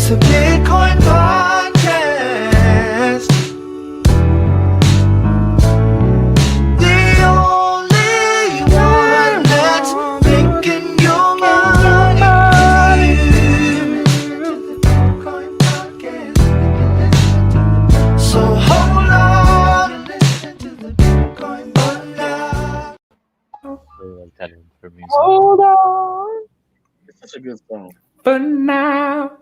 It's a Bitcoin podcast. The only one that's making your money. Bitcoin podcast. So hold on and listen to the Bitcoin podcast. Hold on. It's such a good song. For now.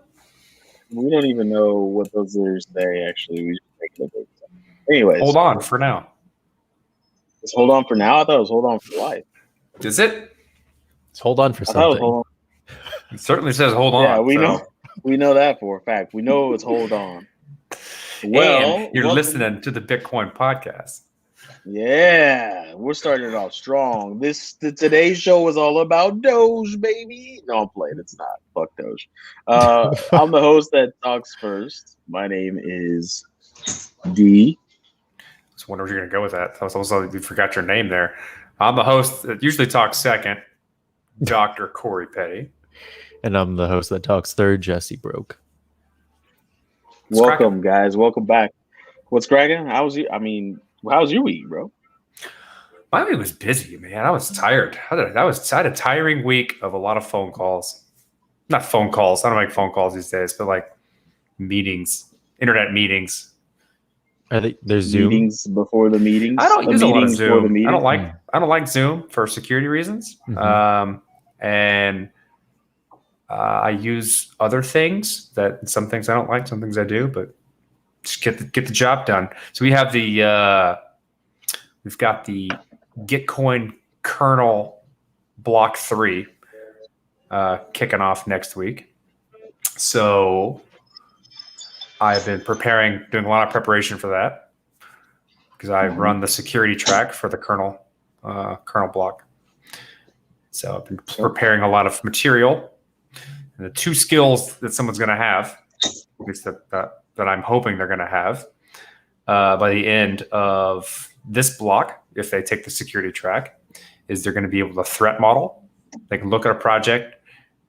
We don't even know what those lyrics say, actually. We just make it up. Anyways. Hold on for now. It's hold on for now? I thought it was hold on for life. Is it? It's hold on for I thought it was something. hold on. It certainly says hold on. Yeah, we so. know. We know that for a fact. We know it's hold on. Well, And you're listening to the Bitcoin podcast. Yeah, we're starting it off strong. Today's show is all about Doge, baby. No, I'm playing. It's not. Fuck Doge. I'm the host that talks first. My name is D. I was wondering where you're going to go with that. I was also, you forgot your name there. I'm the host that usually talks second, Dr. Corey Petty. And I'm the host that talks third, Jessie Broke. Welcome, guys. Welcome back. What's cracking? How's your week, bro? My week was busy, man. I was tired. I had a tiring week of a lot of phone calls. Not phone calls. I don't make phone calls these days, but like meetings, internet meetings. There's Zoom Meetings before the meetings. I don't use a lot of Zoom. I don't Mm. like Zoom for security reasons. Mhm. And I use other things that some things I don't like, some things I do, but just get the job done. So we have we've got the Gitcoin kernel block 3 kicking off next week. So I've been doing a lot of preparation for that because I run the security track for the kernel block. So I've been preparing a lot of material. And the 2 skills that someone's going to have, at least that I'm hoping they're going to have by the end of this block, if they take the security track, is they're going to be able to threat model. They can look at a project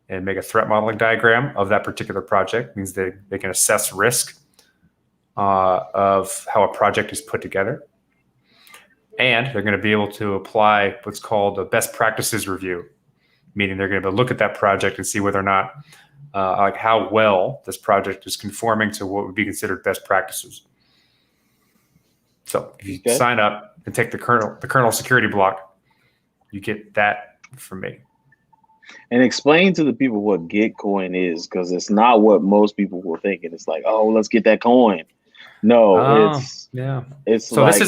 and make a threat modeling diagram of that particular project. It means they can assess risk of how a project is put together. And they're going to be able to apply what's called a best practices review, meaning they're going to be able to look at that project and see whether or not like how well this project is conforming to what would be considered best practices. So if you sign up and take the kernel security block, you get that from me. And explain to the people what Gitcoin is, because it's not what most people will think. And it's like, oh, let's get that coin. No, it's so like, this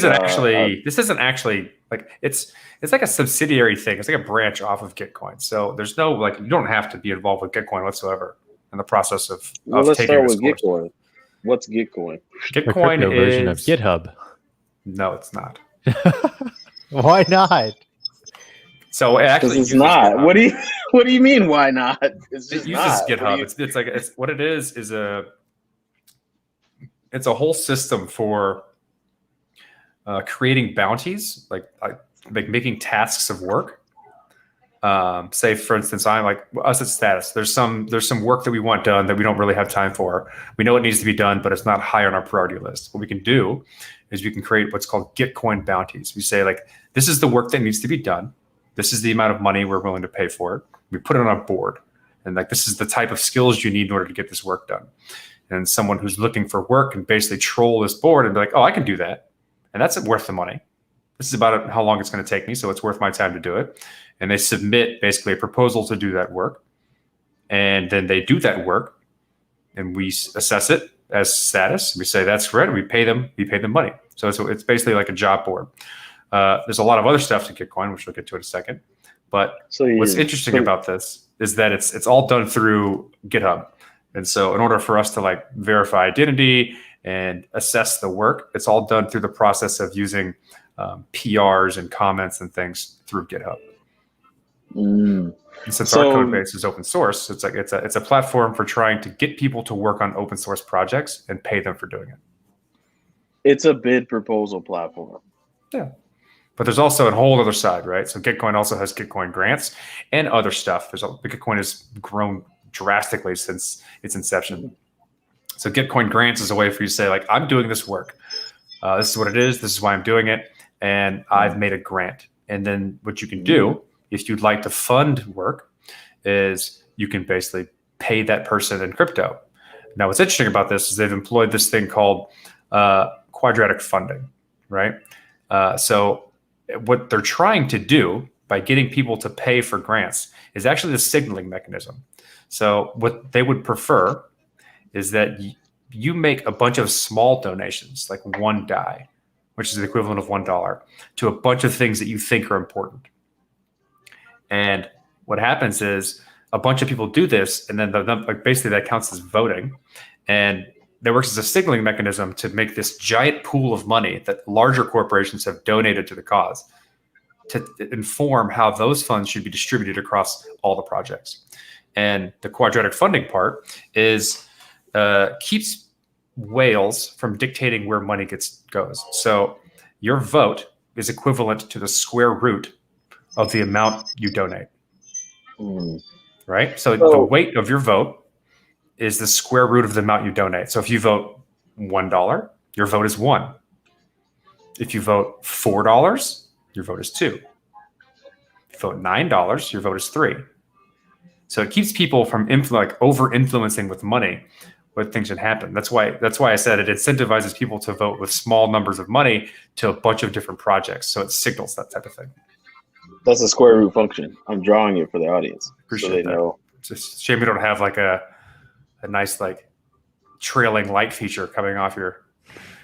isn't actually like it's like a subsidiary thing. It's like a branch off of Gitcoin. So there's no like you don't have to be involved with Gitcoin whatsoever in the process of let's taking start this with course. Gitcoin. What's Gitcoin? Gitcoin is version of GitHub. No, it's not. Why not? So it actually it's not. GitHub. What do you mean? Why not? It's just it uses not. GitHub. It's what it is it's a whole system for creating bounties, like making tasks of work. Say, for instance, I'm like us at Status. There's some work that we want done that we don't really have time for. We know it needs to be done, but it's not high on our priority list. What we can do is we can create what's called Gitcoin bounties. We say like, this is the work that needs to be done. This is the amount of money we're willing to pay for it. We put it on a board, and like this is the type of skills you need in order to get this work done. And someone who's looking for work can basically troll this board and be like, oh, I can do that. And that's worth the money. This is about how long it's going to take me, so it's worth my time to do it. And they submit basically a proposal to do that work. And then they do that work, and we assess it as status. We say that's correct. We pay them money. So it's basically like a job board. There's a lot of other stuff to Gitcoin, which we'll get to in a second. But what's interesting about this is that it's all done through GitHub. And so in order for us to like verify identity and assess the work, it's all done through the process of using PRs and comments and things through GitHub. And since our code base is open source, it's like it's a platform for trying to get people to work on open source projects and pay them for doing it. It's a bid proposal platform. Yeah. But there's also a whole other side, right? So Gitcoin also has Gitcoin grants and other stuff. Gitcoin has grown drastically since its inception. So Gitcoin grants is a way for you to say, like, I'm doing this work. This is what it is. This is why I'm doing it. And I've made a grant. And then what you can do, if you'd like to fund work, is you can basically pay that person in crypto. Now, what's interesting about this is they've employed this thing called Quadratic Funding, right? So what they're trying to do by getting people to pay for grants is actually the signaling mechanism. So what they would prefer is that you make a bunch of small donations, like one DAI, which is the equivalent of $1, to a bunch of things that you think are important. And what happens is a bunch of people do this, and then basically that counts as voting. And that works as a signaling mechanism to make this giant pool of money that larger corporations have donated to the cause to inform how those funds should be distributed across all the projects. And the quadratic funding part is keeps whales from dictating where money goes. So your vote is equivalent to the square root of the amount you donate. Right? So the weight of your vote is the square root of the amount you donate. So if you vote $1, your vote is 1. If you vote $4, your vote is 2. If you vote $9, your vote is 3. So it keeps people from over influencing with money what things should happen. That's why I said it incentivizes people to vote with small numbers of money to a bunch of different projects. So it signals that type of thing. That's a square root function. I'm drawing it for the audience. Appreciate so they that. know. It's just a shame we don't have like a nice like trailing light feature coming off your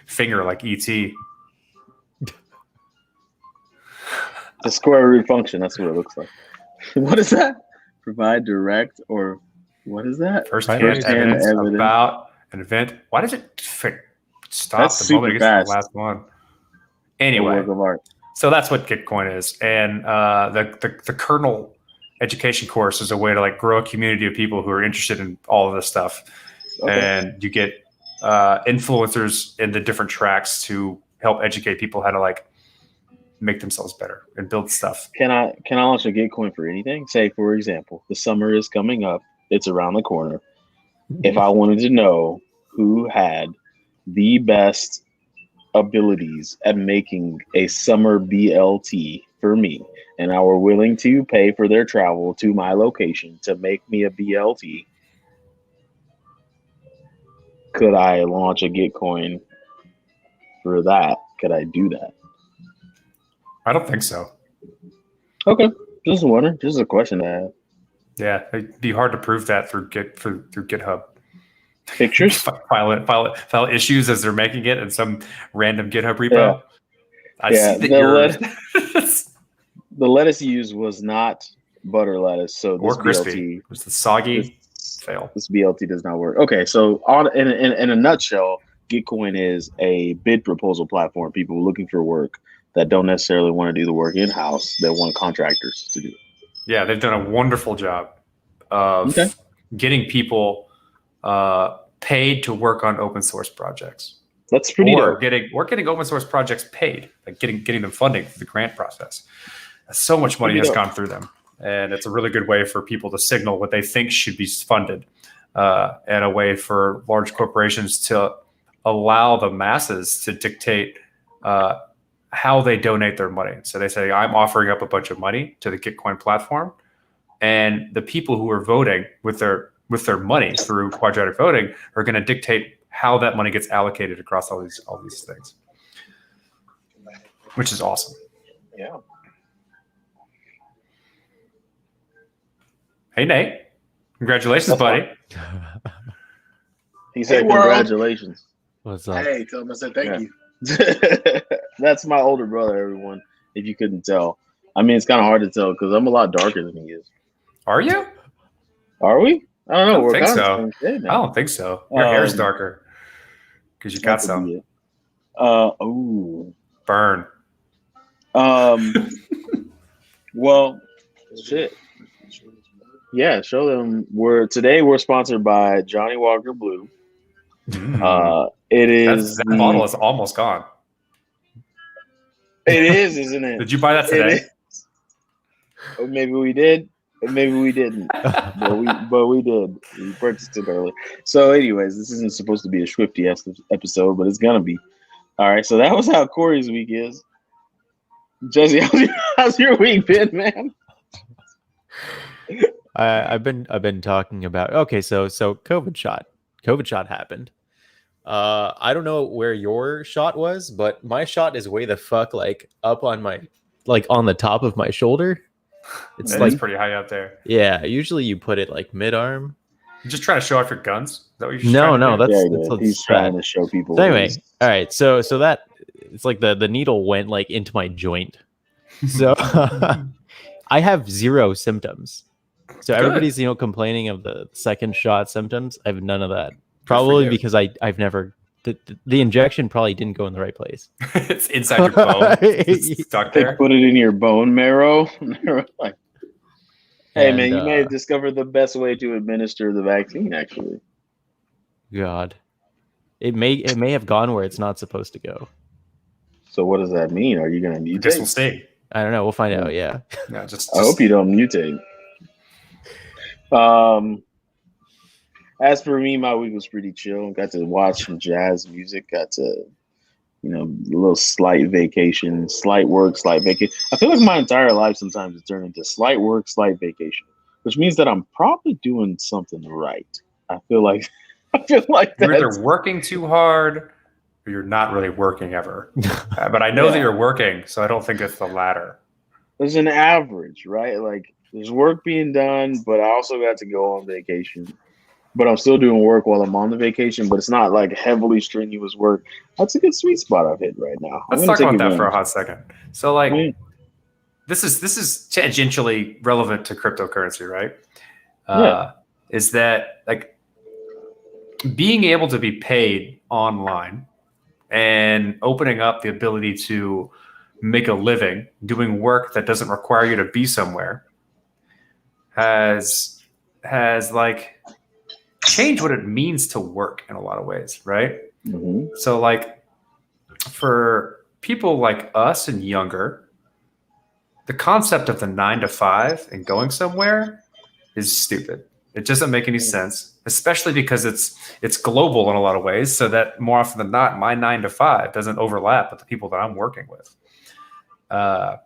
finger like ET. The square root function, that's what it looks like. What is that? Provide direct or what is that? First-hand First-hand evidence about an event. Why does it stop That's the moment it super gets to the fast. last one? A Anyway, work of art. so that's what Gitcoin is. And the kernel education course is a way to like grow a community of people who are interested in all of this stuff. Okay. And you get influencers in the different tracks to help educate people how to like make themselves better and build stuff. Can I launch a Gitcoin for anything? Say, for example, the summer is coming up. It's around the corner. If I wanted to know who had the best abilities at making a summer BLT for me, and I were willing to pay for their travel to my location to make me a BLT, could I launch a Gitcoin for that? Could I do that? I don't think so. Okay, just wondering. Just a question to have. Yeah, it'd be hard to prove that through GitHub. Pictures? file issues as they're making it in some random GitHub repo. Yeah. See that The lettuce used was not butter lettuce, so or this crispy. BLT, It was the soggy fail. this BLT does not work. Okay, so in a nutshell, Gitcoin is a bid proposal platform. People looking for work that don't necessarily want to do the work in house; they want contractors to do it. Yeah, they've done a wonderful job of getting people paid to work on open source projects. That's pretty dope. Getting open source projects paid, like getting them funding through the grant process. So much money has gone through them, and it's a really good way for people to signal what they think should be funded, and a way for large corporations to allow the masses to dictate how they donate their money. So they say, I'm offering up a bunch of money to the Gitcoin platform, and the people who are voting with their money through quadratic voting are going to dictate how that money gets allocated across all these things, which is awesome. Yeah. Hey, Nate. Congratulations, buddy. He said, Hey, world. congratulations. What's up? Hey, tell him I said thank you. That's my older brother, everyone, if you couldn't tell. I mean, it's kind of hard to tell because I'm a lot darker than he is. Are you? Are we? I don't know. I don't We're think kind so. of the same shade I now. don't think so. Your hair's darker because you got That could some be it. Ooh. burn. Well, shit. Yeah, show them. Today we're sponsored by Johnny Walker Blue. It is That bottle is almost gone. It is, isn't it? Did you buy that today? Or maybe we did. Maybe we didn't, but we did. We purchased it early. So, anyways, this isn't supposed to be a Swifty episode, but it's gonna be. All right. So that was how Corey's week is. Jesse, how's your week been, man? I've been talking about so COVID shot happened. I don't know where your shot was, but my shot is way the fuck like up on my on the top of my shoulder. It's It's pretty high up there. yeah. Usually you put it like mid arm. You just trying to show off your guns? Is that what you're just No, trying to no, do? that's He's trying to show people. So anyway, all right. So that it's like the needle went like into my joint. So I have 0 symptoms. So Good. everybody's complaining of the second shot symptoms. I have none of that. Probably you. because I've never the injection probably didn't go in the right place. It's inside your bone. It's stuck They there. put it in your bone marrow. Like, hey, And, man, you may have discovered the best way to administer the vaccine. Actually, God, it may have gone where it's not supposed to go. so what does that mean? Are you going to I guess we'll mutate? see. I don't know. We'll find out. Yeah. Yeah, just I hope you don't mutate. As for me, my week was pretty chill. Got to watch some jazz music. Got to, a little slight vacation, slight work, slight vacation. I feel like my entire life sometimes it's turned into slight work, slight vacation, which means that I'm probably doing something right. I feel like you're that's either working too hard or you're not really working ever. But I know that you're working, so I don't think it's the latter. there's an average, right? Like there's work being done, but I also got to go on vacation. But I'm still doing work while I'm on the vacation, but it's not like heavily strenuous work. That's a good sweet spot I've hit right now. Let's talk about that for a hot second. So this is tangentially relevant to cryptocurrency, right? Is that like being able to be paid online and opening up the ability to make a living doing work that doesn't require you to be somewhere has like changed what it means to work in a lot of ways, right? Mm-hmm. So like for people like us and younger, the concept of the 9 to 5 and going somewhere is stupid. It doesn't make any sense, especially because it's global in a lot of ways, so that more often than not, my 9 to 5 doesn't overlap with the people that I'm working with. And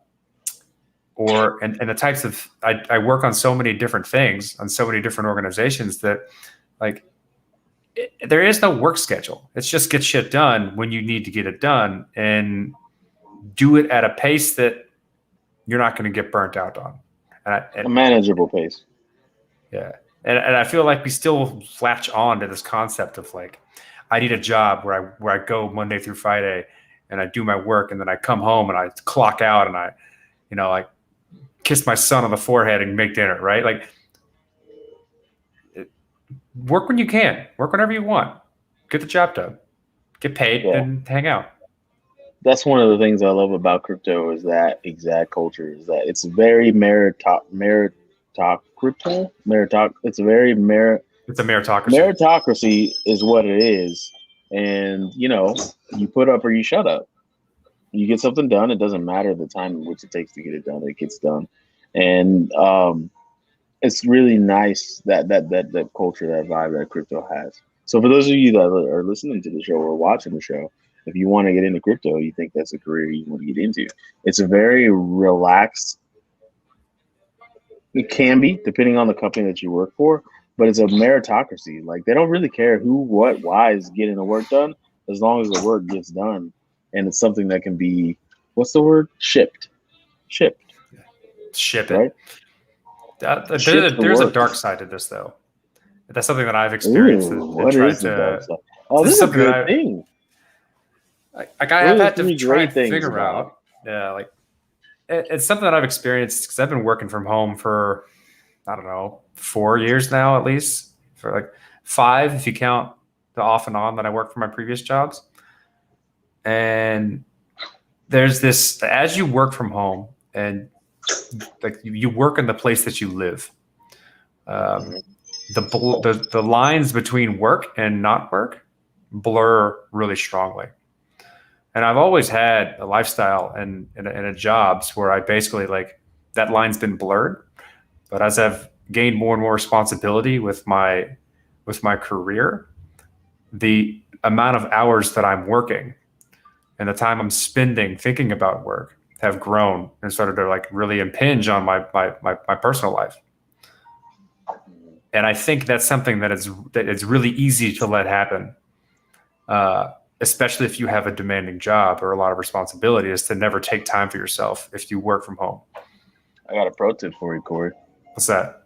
the types of I work on so many different things on so many different organizations that like there is no work schedule. It's just get shit done when you need to get it done and do it at a pace that you're not going to get burnt out on. A manageable pace. Yeah. And I feel like we still latch on to this concept of like, I need a job where I go Monday through Friday and I do my work and then I come home and I clock out and I kiss my son on the forehead and make dinner, right? Like work when you can, work whenever you want, get the job done, get paid and hang out. That's one of the things I love about crypto is that exact culture is that it's very It's a meritocracy. Meritocracy is what it is. And, you put up or you shut up. You get something done. It doesn't matter the time in which it takes to get it done. It gets done. And it's really nice that culture, that vibe that crypto has. So for those of you that are listening to the show or watching the show, if you want to get into crypto, you think that's a career you want to get into, it's a very relaxed. It can be, depending on the company that you work for, but it's a meritocracy. Like they don't really care who, what, why is getting the work done, as long as the work gets done, and it's something that can be, what's the word? Shipped. Ship it. Right? There's a dark side to this, though. That's something that I've experienced. What is the dark side? Oh, this is a good thing. I've had to try and figure out. Yeah, like it's something that I've experienced because I've been working from home for, I don't know, 4 years now, at least, for like 5 if you count the off and on that I worked for my previous jobs. And there's this, as you work from home and like you work in the place that you live, the lines between work and not work blur really strongly. And I've always had a lifestyle and a jobs where I basically like that line's been blurred. But as I've gained more and more responsibility with my career, the amount of hours that I'm working and the time I'm spending thinking about work have grown and started to like really impinge on my personal life. And I think that's something that it's really easy to let happen, especially if you have a demanding job or a lot of responsibility, is to never take time for yourself if you work from home. I got a pro tip for you, Corey. What's that?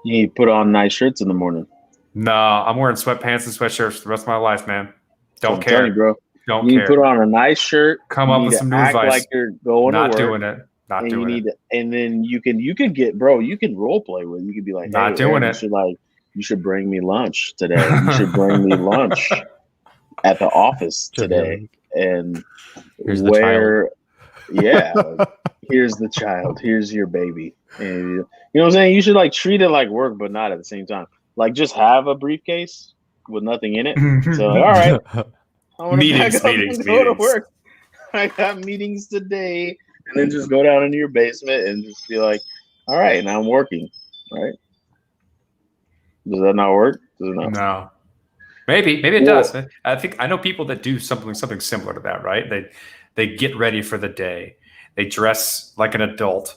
You need to put on nice shirts in the morning. No, I'm wearing sweatpants and sweatshirts for the rest of my life, man. Don't I'm care, telling you, bro. Don't You need care. to put on a nice shirt. Come You up need with to some new act advice. like you're going Not to work. doing it. Not And doing you it. need to, and then you can get, bro. You can role play with. You can be like, Not hey, doing Aaron, it. You should bring me lunch today. You should bring me lunch at the office Should be today. like, And here's the child. like, here's the child. Here's your baby. And you know what I'm saying? You should like treat it like work, but not at the same time. Like just have a briefcase with nothing in it. So like, all right, I want to Meetings, pack up meetings, and go to meetings. work. I got meetings today, and then just go down into your basement and just be like, all right, now I'm working. Right? Does that not work? Does it not? No. Maybe it Well- does. I think I know people that do something similar to that, right? They get ready for the day. They dress like an adult,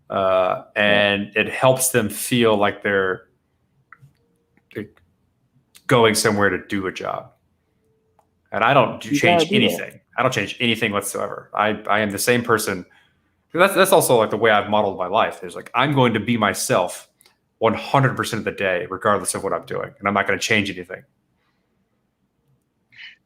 and it helps them feel like they're going somewhere to do a job. And I don't You change gotta do that. anything. I don't change anything whatsoever. I am the same person. That's also like the way I've modeled my life. There's like I'm going to be myself 100% of the day, regardless of what I'm doing, and I'm not going to change anything.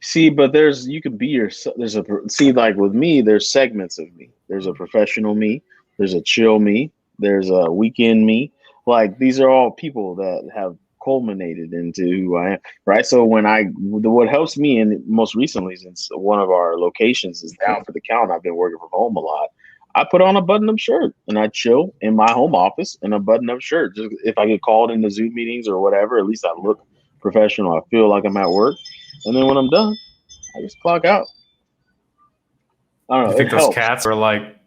See, but you can be yourself. Like with me, there's segments of me. There's a professional me. There's a chill me. There's a weekend me. Like these are all people that have culminated into who I am, right? So what helps me, and most recently, since one of our locations is down for the count, I've been working from home a lot. I put on a button-up shirt and I chill in my home office in a button-up shirt. Just if I get called into Zoom meetings or whatever, at least I look professional. I feel like I'm at work. And then when I'm done, I just clock out. I don't know. You think It those helps. cats are like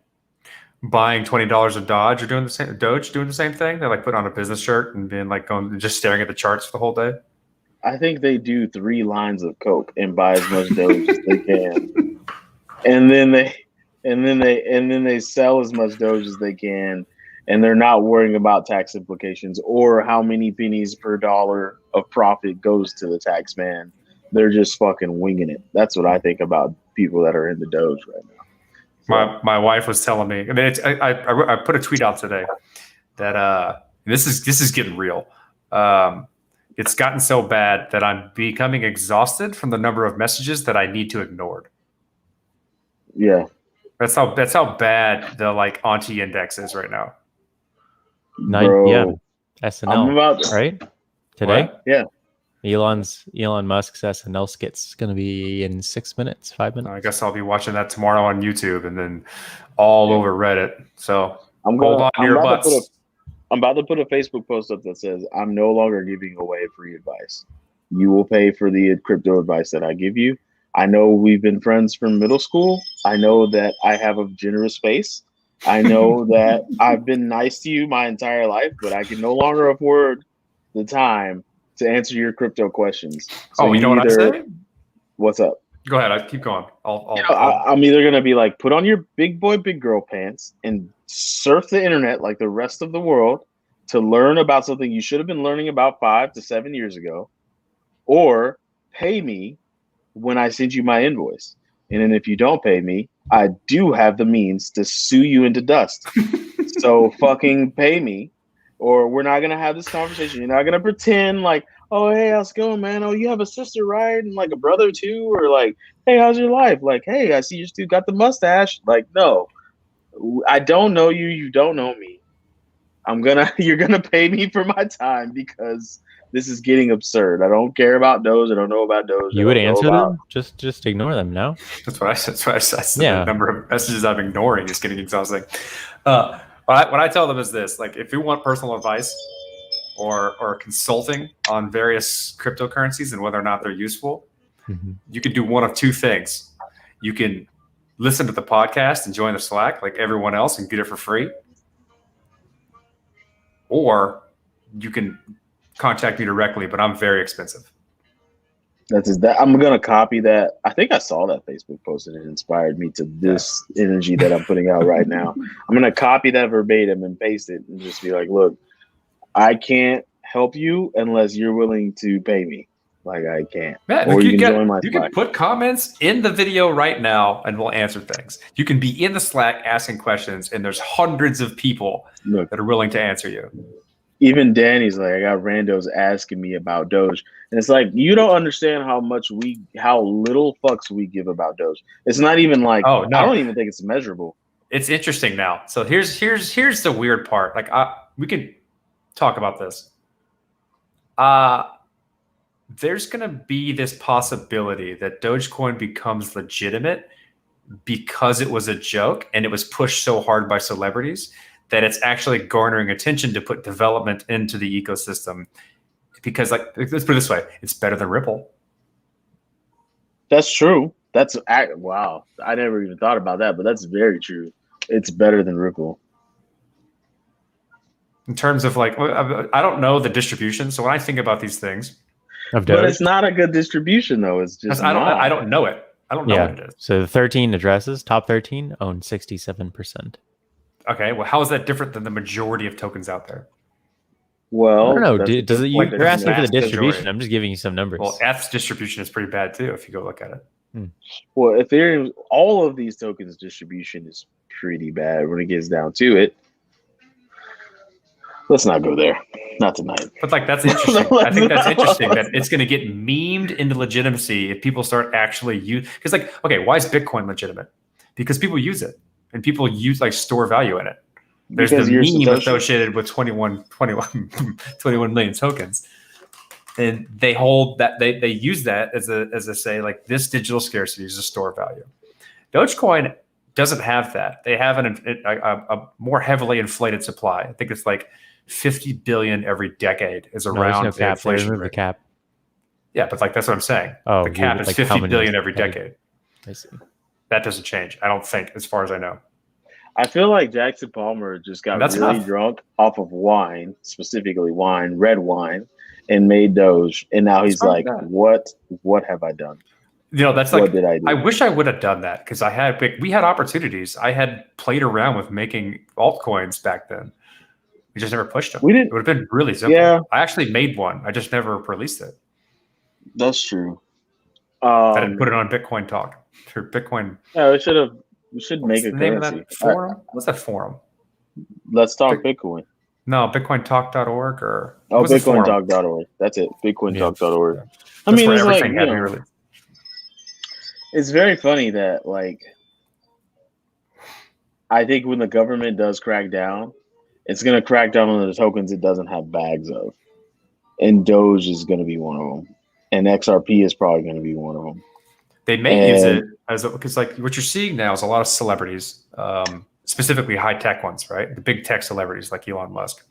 buying $20 of Doge or doing the same? Doge doing the same thing? They're like putting on a business shirt and being like going just staring at the charts the whole day. I think they do 3 lines of Coke and buy as much Doge as they can, and then they sell as much Doge as they can, and they're not worrying about tax implications or how many pennies per dollar of profit goes to the tax man. They're just fucking winging it. That's what I think about people that are in the Doge right now. My wife was telling me. I mean, I put a tweet out today that this is getting real. It's gotten so bad that I'm becoming exhausted from the number of messages that I need to ignore. Yeah. That's how bad the like Auntie index is right now. Bro, SNL, I'm about to, right? Today, What? Yeah. Elon Musk's SNL skit's going to be in 6 minutes, 5 minutes. I guess I'll be watching that tomorrow on YouTube and then all over Reddit. So hold on to your butts. I'm about to put a Facebook post up that says, I'm no longer giving away free advice. You will pay for the crypto advice that I give you. I know we've been friends from middle school. I know that I have a generous face. I know that I've been nice to you my entire life, but I can no longer afford the time to answer your crypto questions. So You know what I say? What's up? Go ahead. I keep going. I'm either going to be like, put on your big boy, big girl pants and surf the internet like the rest of the world to learn about something you should have been learning about 5 to 7 years ago, or pay me when I send you my invoice. And then if you don't pay me, I do have the means to sue you into dust. So fucking pay me, or we're not going to have this conversation. You're not going to pretend like, oh, hey, how's it going, man? Oh, you have a sister, right? And like a brother too? Or like, hey, how's your life? Like, hey, I see you still got the mustache. Like, no, I don't know you. You don't know me. You're going to pay me for my time because this is getting absurd. I don't care about Doge. I don't know about Doge. You would answer them? Just ignore them now. That's what I said. Yeah. The number of messages I'm ignoring is getting exhausting. What I tell them is this: like, if you want personal advice or consulting on various cryptocurrencies and whether or not they're useful, you can do one of two things. You can listen to the podcast and join the Slack like everyone else and get it for free. or you can contact me directly, but I'm very expensive. I'm gonna copy that. I think I saw that Facebook post and it inspired me to this energy that I'm putting out right now. I'm gonna copy that verbatim and paste it and just be like, look, I can't help you unless you're willing to pay me. Like I can't. Man, Or you can join my you Slack. can put comments in the video right now and we'll answer things. You can be in the Slack asking questions and there's hundreds of people that are willing to answer you. Even Danny's like, I got randos asking me about Doge. And it's like, you don't understand how little fucks we give about Doge. It's not even like, Oh, no. I don't even think it's measurable. It's interesting now. So here's the weird part. Like we could talk about this. There's going to be this possibility that Dogecoin becomes legitimate because it was a joke and it was pushed so hard by celebrities that it's actually garnering attention to put development into the ecosystem. Because, like, let's put it this way, it's better than Ripple. That's true. Wow. I never even thought about that, but that's very true. It's better than Ripple. In terms of, like, I don't know the distribution. So when I think about these things, but it's not a good distribution, though. It's just I don't know it. I don't know what it is. So the 13 addresses, top 13 own 67%. Okay, well, how is that different than the majority of tokens out there? Well, I don't know. You're asking for the distribution. majority. I'm just giving you some numbers. Well, F's distribution is pretty bad too if you go look at it. Well, Ethereum, all of these tokens distribution is pretty bad when it gets down to it. Let's not go there. Not tonight. But like that's interesting. I think that's interesting that it's going to get memed into legitimacy if people start actually use. Because like, okay, why is Bitcoin legitimate? Because people use it and people use like store value in it. There's the meme associated with 21 million tokens, and they hold that they use that as a say like this digital scarcity is a store value. Dogecoin doesn't have that. They have a more heavily inflated supply. I think it's like 50 billion every decade is around no the cap. inflation Remove rate. the cap. Yeah, but like that's what I'm saying. Oh, the cap is like 50 billion every decade. I see. That doesn't change. I don't think, as far as I know. I feel like Jackson Palmer just got really drunk off of wine, specifically wine, red wine, and made Doge. And now he's like, what have I done? You know, that's what like, did I do? I wish I would have done that because we had opportunities. I had played around with making altcoins back then. We just never pushed them. It would have been really simple. Yeah. I actually made one. I just never released it. That's true. I didn't put it on Bitcoin Talk. For Bitcoin. Yeah, we should make a name currency. of that forum? What's that forum? Let's talk Bitcoin. No, BitcoinTalk.org or BitcoinTalk.org. That's it. BitcoinTalk.org. Yeah. I mean, it's everything like, had to be released. It's very funny that like I think when the government does crack down, it's gonna crack down on the tokens it doesn't have bags of. And Doge is gonna be one of them. And XRP is probably gonna be one of them. They may use it as because like what you're seeing now is a lot of celebrities, specifically high tech ones, right? The big tech celebrities like Elon Musk,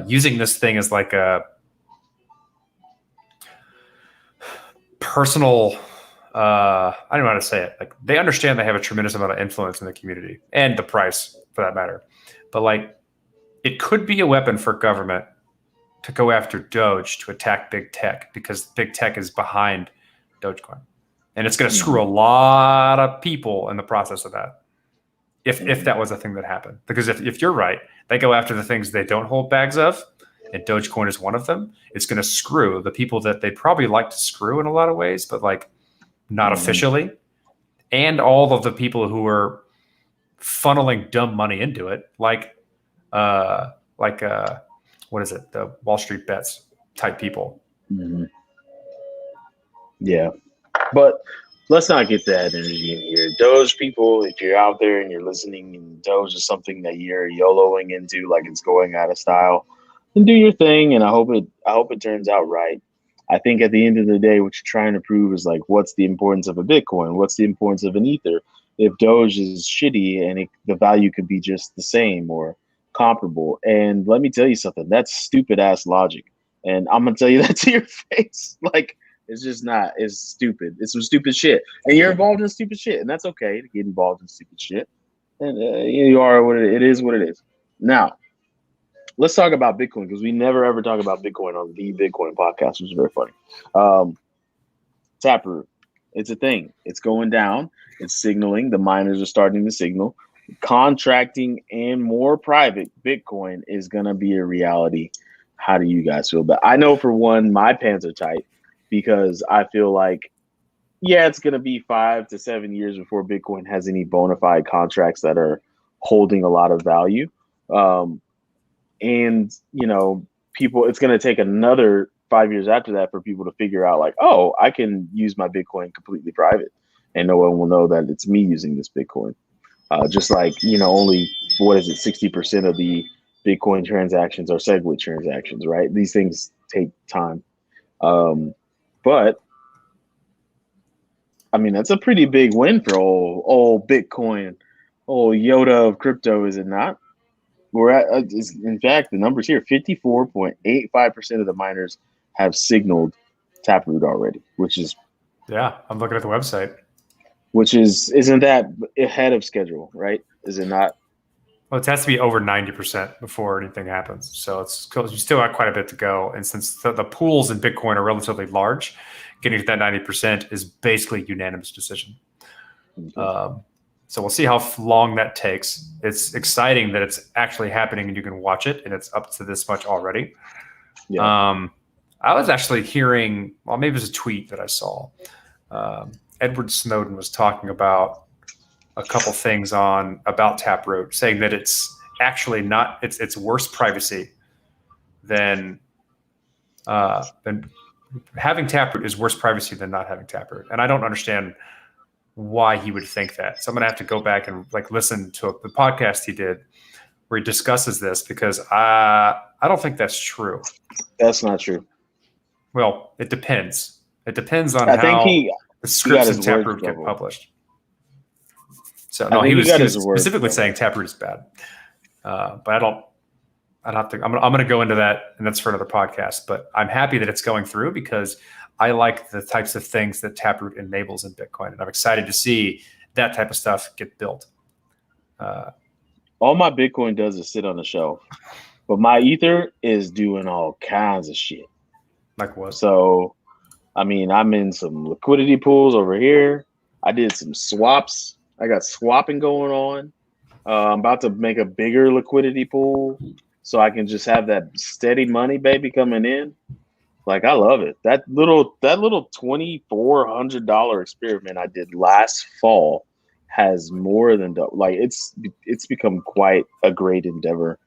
using this thing as like a personal. I don't know how to say it. Like they understand they have a tremendous amount of influence in the community and the price for that matter. But like it could be a weapon for government to go after Doge to attack big tech because big tech is behind Dogecoin. And it's going to screw a lot of people in the process of that. If that was a thing that happened. Because if you're right, they go after the things they don't hold bags of, and Dogecoin is one of them, it's going to screw the people that they probably like to screw in a lot of ways, but like not officially. And all of the people who are funneling dumb money into it, like what is it? The Wall Street bets type people. Mm-hmm. Yeah. But let's not get that energy in here. Doge people, if you're out there and you're listening and Doge is something that you're YOLOing into like it's going out of style, then do your thing and I hope it turns out right. I think at the end of the day, what you're trying to prove is like, what's the importance of a Bitcoin? What's the importance of an Ether? If Doge is shitty and the value could be just the same or comparable. And let me tell you something, that's stupid ass logic. And I'm going to tell you that to your face. Like, it's just not. It's stupid. It's some stupid shit. And you're involved in stupid shit. And that's okay to get involved in stupid shit. And you are what it is what it is. Now, let's talk about Bitcoin because we never ever talk about Bitcoin on the Bitcoin podcast, which is very funny. Taproot, it's a thing. It's going down. It's signaling. The miners are starting to signal. Contracting and more private Bitcoin is gonna be a reality. How do you guys feel? But I know for one, my pants are tight because I feel like, yeah, it's gonna be 5 to 7 years before Bitcoin has any bona fide contracts that are holding a lot of value. And people, it's gonna take another 5 years after that for people to figure out like, oh, I can use my Bitcoin completely private, and no one will know that it's me using this Bitcoin. Just like only 60% of the Bitcoin transactions are SegWit transactions, right? These things take time, but I mean that's a pretty big win for old Bitcoin, old Yoda of crypto, is it not? We're at, in fact, the numbers here: 54.85% of the miners have signaled Taproot already, which is I'm looking at the website. Isn't that ahead of schedule, right? Is it not? Well, it has to be over 90% before anything happens. So it's you still got quite a bit to go. And since the pools in Bitcoin are relatively large, getting to that 90% is basically a unanimous decision. Okay. So we'll see how long that takes. It's exciting that it's actually happening and you can watch it, and it's up to this much already. Yeah. I was actually hearing, well, maybe it was a tweet that I saw. Edward Snowden was talking about a couple things about Taproot, saying that it's actually not, it's worse privacy than having Taproot is worse privacy than not having Taproot. And I don't understand why he would think that. So I'm gonna have to go back and listen to the podcast he did where he discusses this, because I don't think that's true. That's not true. Well, it depends. It depends on I how think the scripts in his words Taproot get doubled. published. So no, he was specifically saying Taproot is bad. But I'd have to. I'm going to go into that, and that's for another podcast. But I'm happy that it's going through because I like the types of things that Taproot enables in Bitcoin, and I'm excited to see that type of stuff get built. All my Bitcoin does is sit on the shelf, but my Ether is doing all kinds of shit. Like what? So, I mean, I'm in some liquidity pools over here. I did some swaps. I got swapping going on. I'm about to make a bigger liquidity pool so I can just have that steady money, baby, coming in. Like, I love it. That little $2,400 experiment I did last fall has more than it's become quite a great endeavor.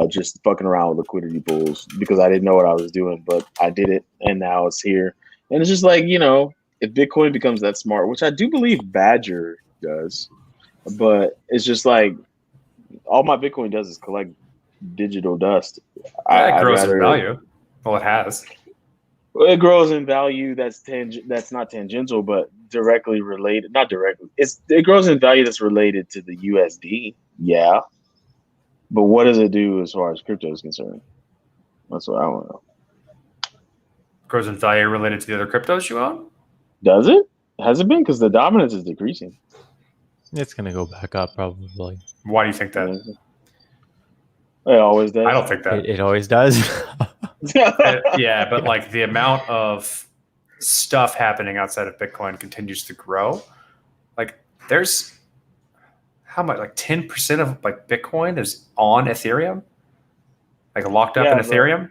Just fucking around with liquidity pools because I didn't know what I was doing, but I did it, and now it's here. And it's just like, if Bitcoin becomes that smart, which I do believe Badger does, but it's just like all my Bitcoin does is collect digital dust. It grows in value. Well, it has. It grows in value. That's not tangential, but directly related. Not directly. It grows in value that's related to the USD. Yeah. But what does it do as far as crypto is concerned? That's what I want to know. Grows in value related to the other cryptos you own? Does it? Has it been? Because the dominance is decreasing. It's gonna go back up probably. Why do you think that? It always does. I don't think that. It always does. Yeah, but the amount of stuff happening outside of Bitcoin continues to grow. There's how much? 10% of Bitcoin is on Ethereum, locked up in Ethereum.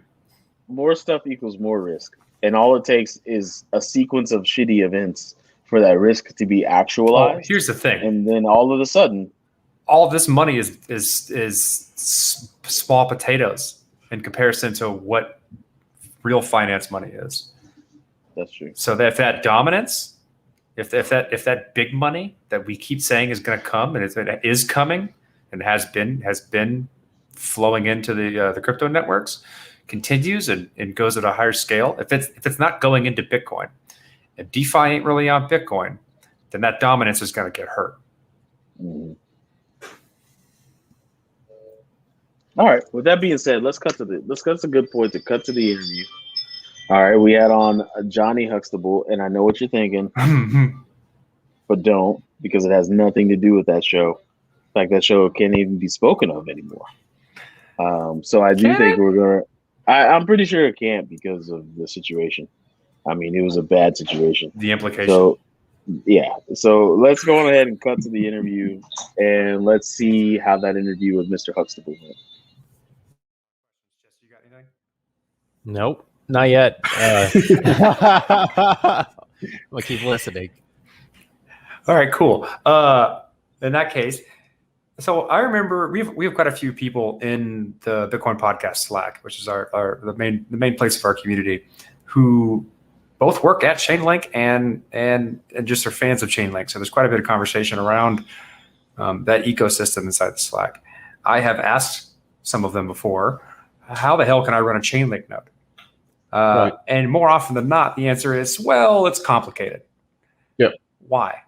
More stuff equals more risk, and all it takes is a sequence of shitty events for that risk to be actualized. Oh, here's the thing, and then all of a sudden, all this money is small potatoes in comparison to what real finance money is. That's true. So if that dominance, if that big money that we keep saying is going to come, and it is coming, and has been flowing into the crypto networks, continues and goes at a higher scale. If it's not going into Bitcoin, if DeFi ain't really on Bitcoin, then that dominance is going to get hurt. Mm-hmm. All right. With that being said, that's a good point to cut to the interview. All right, we had on Jonny Huxtable, and I know what you're thinking, but don't, because it has nothing to do with that show. In fact, that show can't even be spoken of anymore. So I do Can think it? we're gonna. I'm pretty sure it can't because of the situation. I mean, it was a bad situation. The implication. So yeah. So let's go on ahead and cut to the interview, and let's see how that interview with Mr. Huxtable went. Jesse, you got anything? Nope, not yet. I'll keep listening. All right, cool. In that case, so I remember we've got a few people in the Bitcoin podcast Slack, which is the main place of our community, who both work at ChainLink and just are fans of ChainLink. So there's quite a bit of conversation around that ecosystem inside the Slack. I have asked some of them before, how the hell can I run a ChainLink node? Right. And more often than not, the answer is, well, it's complicated. Yep. Why?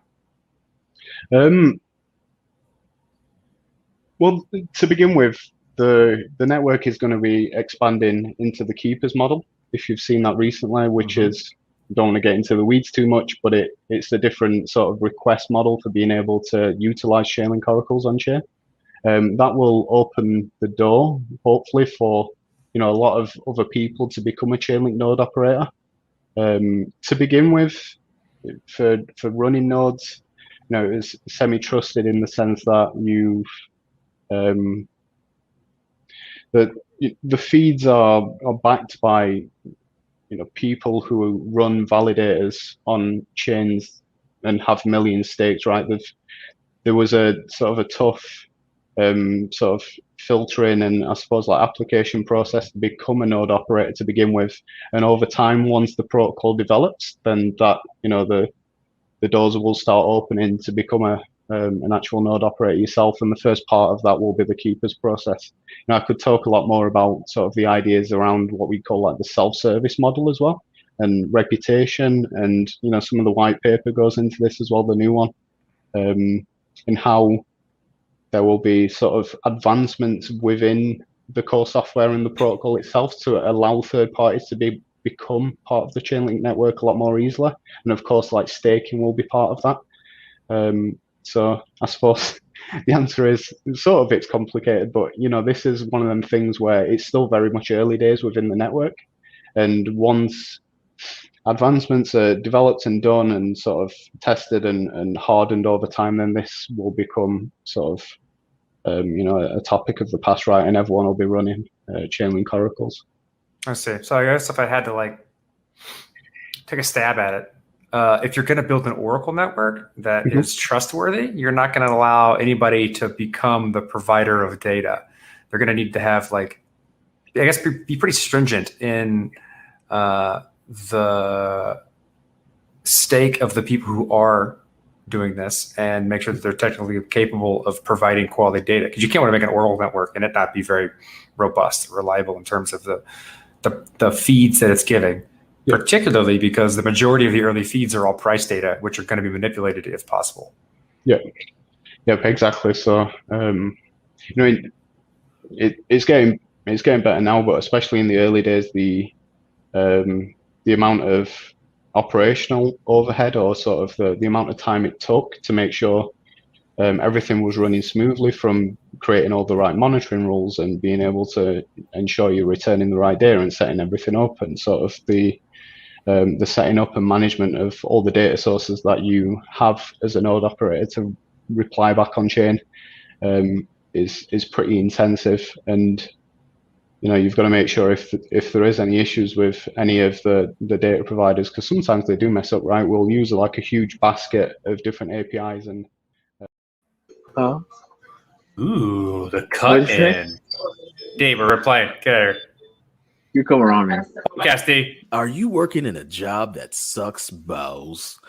Well, to begin with, the network is going to be expanding into the keepers model. If you've seen that recently, which is, don't want to get into the weeds too much, but it's a different sort of request model for being able to utilize ChainLink oracles on chain. That will open the door, hopefully, for a lot of other people to become a ChainLink node operator. To begin with, for running nodes, it's semi-trusted in the sense that the feeds are backed by people who run validators on chains and have million stakes, right? There was a sort of a tough sort of filtering and I suppose like application process to become a node operator to begin with, and over time, once the protocol develops, then that the doors will start opening to become an actual node operator yourself, and the first part of that will be the keepers process. I could talk a lot more about sort of the ideas around what we call like the self-service model as well, and reputation, and some of the white paper goes into this as well, the new one, and how there will be sort of advancements within the core software and the protocol itself to allow third parties to become part of the ChainLink network a lot more easily, and of course, like staking will be part of that. So I suppose the answer is sort of it's complicated, but this is one of them things where it's still very much early days within the network, and once advancements are developed and done and sort of tested and hardened over time, then this will become sort of a topic of the past, right? And everyone will be running ChainLink oracles. I see. So I guess if I had to take a stab at it, if you're going to build an Oracle network that is trustworthy, you're not going to allow anybody to become the provider of data. They're going to need to have be pretty stringent in the stake of the people who are doing this, and make sure that they're technically capable of providing quality data. Because you can't want to make an Oracle network and it not be very robust, reliable in terms of the feeds that it's giving. Yep. Particularly because the majority of the early feeds are all price data, which are going to be manipulated if possible. Yeah, exactly. So it's getting better now, but especially in the early days, the amount of operational overhead, or sort of the amount of time it took to make sure everything was running smoothly, from creating all the right monitoring rules and being able to ensure you're returning the right data and setting everything up, and sort of the setting up and management of all the data sources that you have as a node operator to reply back on chain is pretty intensive. And you've got to make sure if there is any issues with any of the data providers, because sometimes they do mess up, right? We'll use like a huge basket of different APIs and. Ooh, the cut in. Dave, we're playing. Get out of here. You come around, man. Okay, Steve. Are you working in a job that sucks balls?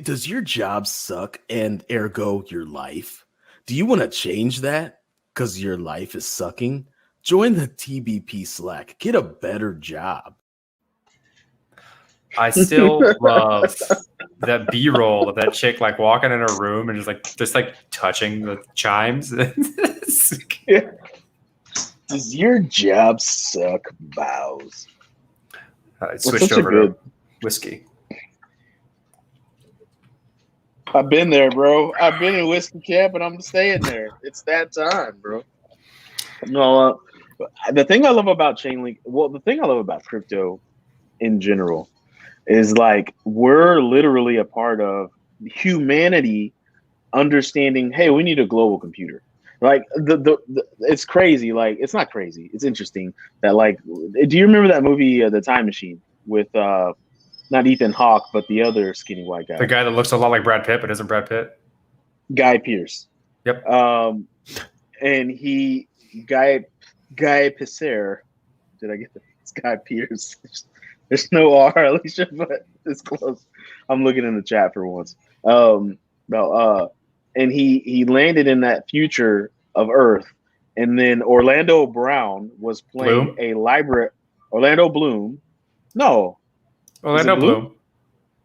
Does your job suck and ergo your life? Do you want to change that because your life is sucking? Join the TBP Slack. Get a better job. I still love that B-roll of that chick walking in her room and just touching the chimes. Does your job suck, bows? I switched over to whiskey. I've been there, bro. I've been in whiskey camp, and I'm staying there. It's that time, bro. No, The thing I love about ChainLink, well, the thing I love about crypto in general is like we're literally a part of humanity understanding, hey, we need a global computer. Like the it's crazy. Like it's not crazy. It's interesting that like, do you remember that movie, The Time Machine, with not Ethan Hawke, but the other skinny white guy, The guy that looks a lot like Brad Pitt, but isn't Brad Pitt. Guy Pearce. Yep. And he Guy Pearce. Did I get that? It's Guy Pearce. There's no R, Alicia, but it's close. I'm looking in the chat for once. And he landed in that future of Earth, and then Orlando Brown was playing a library. Orlando Bloom, no, Orlando Bloom.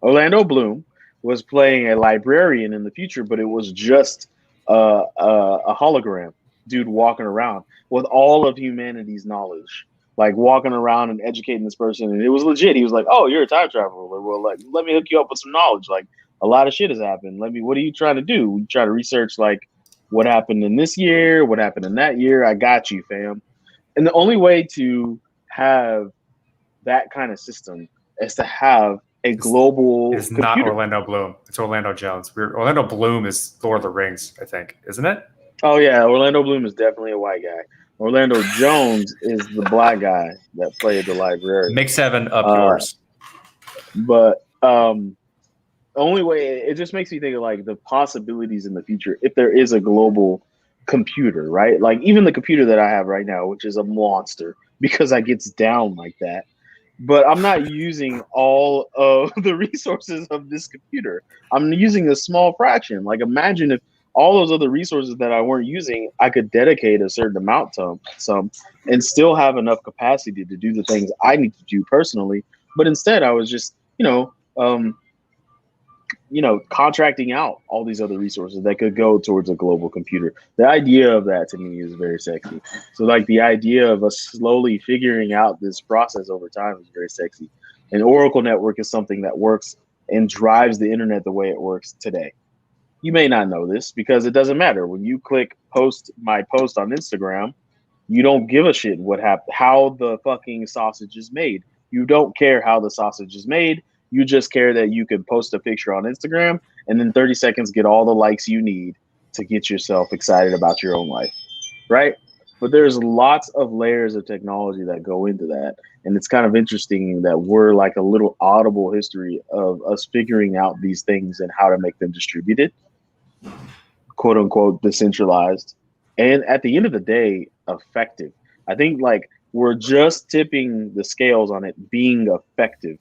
Orlando Bloom was playing a librarian in the future, but it was just a hologram dude walking around with all of humanity's knowledge, like walking around and educating this person. And it was legit. He was like, "Oh, you're a time traveler. Well, like, let me hook you up with some knowledge. Like, a lot of shit has happened. What are you trying to do? We try to research like what happened in this year, what happened in that year. I got you, fam." And the only way to have that kind of system is to have a global It's not Orlando Bloom. It's Orlando Jones. Orlando Bloom is Lord of the Rings, I think, isn't it? Oh yeah, Orlando Bloom is definitely a white guy. Orlando Jones is the black guy that played the librarian. Make 7 up yours. But only way, it just makes me think of like the possibilities in the future if there is a global computer, right? Like even the computer that I have right now, which is a monster because I gets down like that. But I'm not using all of the resources of this computer. I'm using a small fraction. Like imagine if all those other resources that I weren't using, I could dedicate a certain amount to some and still have enough capacity to do the things I need to do personally. But instead I was just, contracting out all these other resources that could go towards a global computer. The idea of that to me is very sexy. So like the idea of us slowly figuring out this process over time is very sexy. An Oracle network is something that works and drives the internet the way it works today. You may not know this because it doesn't matter. When you click my post on Instagram, you don't give a shit how the fucking sausage is made. You don't care how the sausage is made. You just care that you can post a picture on Instagram and then 30 seconds get all the likes you need to get yourself excited about your own life, right? But there's lots of layers of technology that go into that. And it's kind of interesting that we're like a little audible history of us figuring out these things and how to make them distributed, quote unquote, decentralized. And at the end of the day, effective. I think like we're just tipping the scales on it being effective.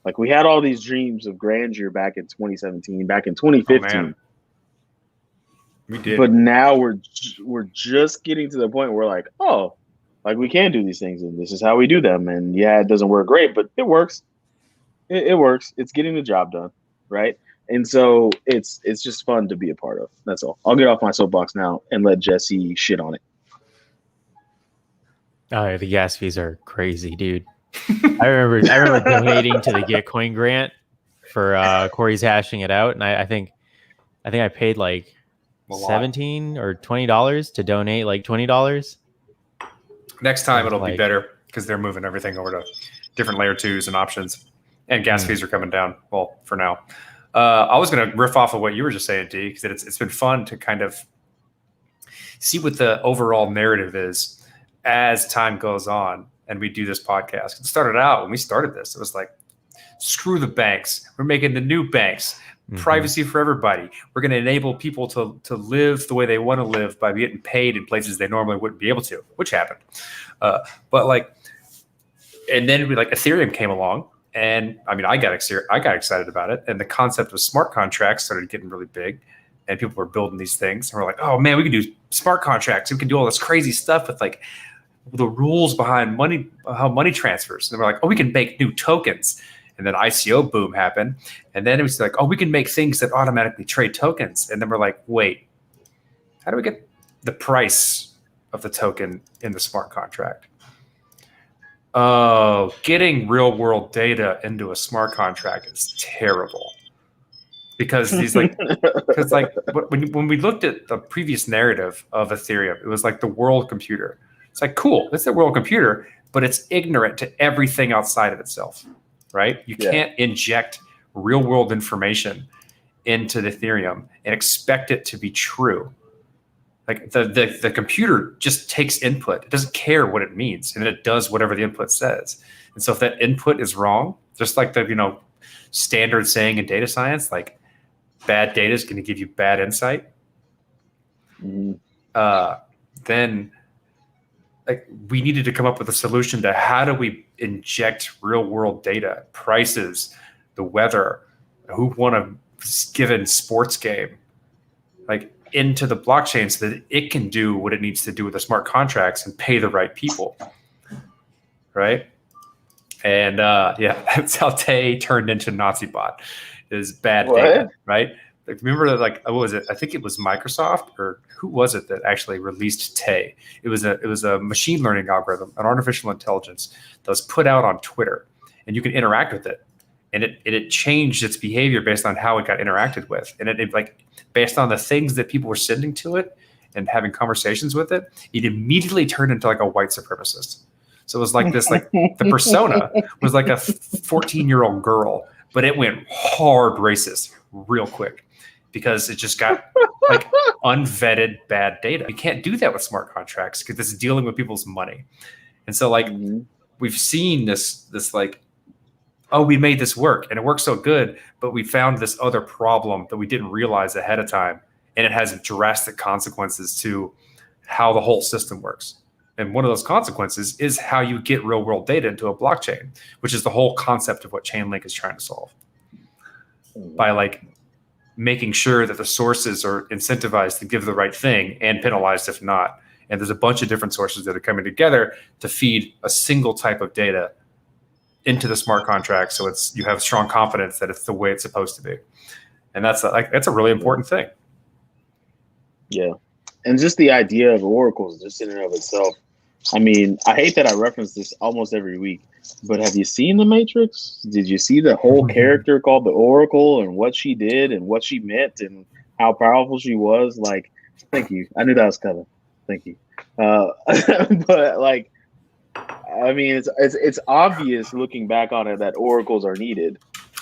Like we had all these dreams of grandeur back in 2017, back in 2015. We did. But now we're just getting to the point where like, oh, like we can do these things and this is how we do them. And yeah, it doesn't work great, but it works. It works. It's getting the job done, right? And so it's just fun to be a part of. That's all. I'll get off my soapbox now and let Jessie shit on it. Oh, the gas fees are crazy, dude. I remember donating to the Gitcoin grant for Corey's hashing it out, and I think I paid like $17 or $20 to donate like $20. Next time it'll be better because they're moving everything over to different layer 2s and options, and gas fees are coming down. Well, for now. I was going to riff off of what you were just saying, D, because it's been fun to kind of see what the overall narrative is as time goes on and we do this podcast. It started out when we started this. It was like, screw the banks. We're making the new banks. Privacy for everybody. We're going to enable people to live the way they want to live by getting paid in places they normally wouldn't be able to, which happened. But like, and then Ethereum came along. And I mean, I got excited about it. And the concept of smart contracts started getting really big. And people were building these things. And we're like, oh man, we can do smart contracts. We can do all this crazy stuff with like the rules behind money, how money transfers. And we're like, oh, we can make new tokens. And then ICO boom happened. And then it was like, oh, we can make things that automatically trade tokens. And then we're like, wait, how do we get the price of the token in the smart contract? Oh, getting real world data into a smart contract is terrible. Because these when we looked at the previous narrative of Ethereum, it was like the world computer. It's like, cool, it's a world computer, but it's ignorant to everything outside of itself, right? You can't inject real world information into the Ethereum and expect it to be true. Like the computer just takes input. It doesn't care what it means, and it does whatever the input says. And so if that input is wrong, just like the standard saying in data science, like bad data is going to give you bad insight. Then like we needed to come up with a solution to how do we inject real world data, prices, the weather, who won a given sports game, like into the blockchain so that it can do what it needs to do with the smart contracts and pay the right people, right? And that's how Tay turned into Nazi bot, is bad data, right? Like, remember that, like, what was it? I think it was Microsoft, or who was it that actually released Tay? It was a machine learning algorithm, an artificial intelligence that was put out on Twitter, and you can interact with it. And it changed its behavior based on how it got interacted with. And it like based on the things that people were sending to it and having conversations with it, it immediately turned into like a white supremacist. So it was like this, like the persona was like a 14-year-old girl, but it went hard racist real quick because it just got like unvetted bad data. You can't do that with smart contracts because this is dealing with people's money. And so like we've seen this like, oh, we made this work and it works so good, but we found this other problem that we didn't realize ahead of time. And it has drastic consequences to how the whole system works. And one of those consequences is how you get real world data into a blockchain, which is the whole concept of what ChainLink is trying to solve. By like making sure that the sources are incentivized to give the right thing and penalized if not. And there's a bunch of different sources that are coming together to feed a single type of data into the smart contract, so you have strong confidence that it's the way it's supposed to be, and that's a really important thing. Yeah, and just the idea of oracles, just in and of itself. I mean, I hate that I reference this almost every week, but have you seen The Matrix? Did you see the whole character called the Oracle and what she did and what she meant and how powerful she was? Like, thank you. I knew that was coming. Thank you. But like, I mean, it's obvious looking back on it that oracles are needed,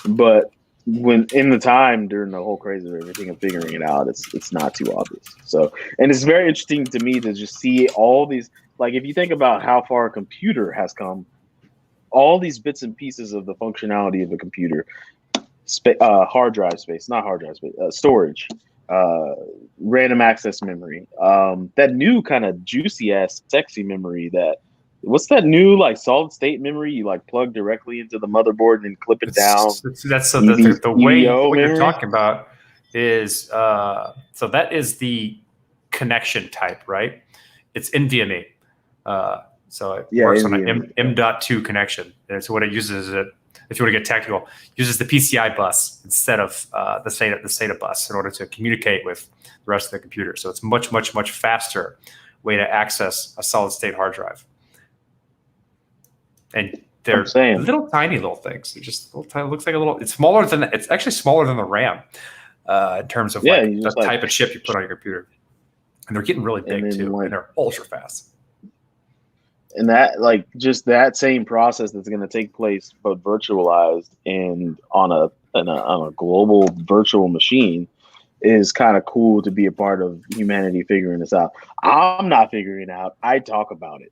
but when in the time during the whole craze of everything and figuring it out, it's not too obvious. So, and it's very interesting to me to just see all these, like, if you think about how far a computer has come, all these bits and pieces of the functionality of a computer, hard drive space, not hard drive space, storage, random access memory, that new kind of juicy ass sexy memory that. What's that new like solid state memory you like plug directly into the motherboard and then clip it down? That's so the way what you're talking about is so that is the connection type, right? It's NVMe. So it works on an M.2 connection. And so what it uses is if you want to get technical, uses the PCI bus instead of the SATA bus in order to communicate with the rest of the computer. So it's much faster way to access a solid state hard drive. And they're tiny little things. They're just little tiny. Looks like a little. It's smaller than. It's actually smaller than the RAM in terms of the type of chip you put on your computer. And they're getting really big too, and they're ultra fast. And that, like, just that same process that's going to take place, but virtualized and on a global virtual machine, is kind of cool to be a part of humanity figuring this out. I'm not figuring it out. I talk about it.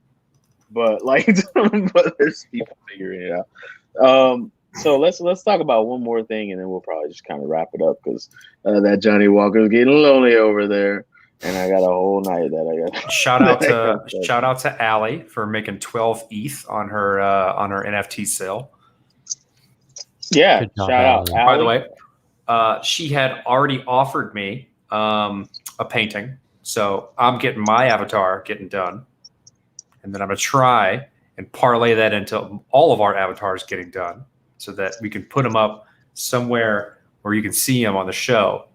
But but there's people figuring it out. So let's talk about one more thing, and then we'll probably just kind of wrap it up because that Johnny Walker's getting lonely over there, and I got a whole night that I got. Shout out to Allie for making 12 ETH on her NFT sale. Yeah, shout out. Allie. By the way, she had already offered me a painting, so I'm getting my avatar getting done. And then I'm going to try and parlay that into all of our avatars getting done so that we can put them up somewhere where you can see them on the show.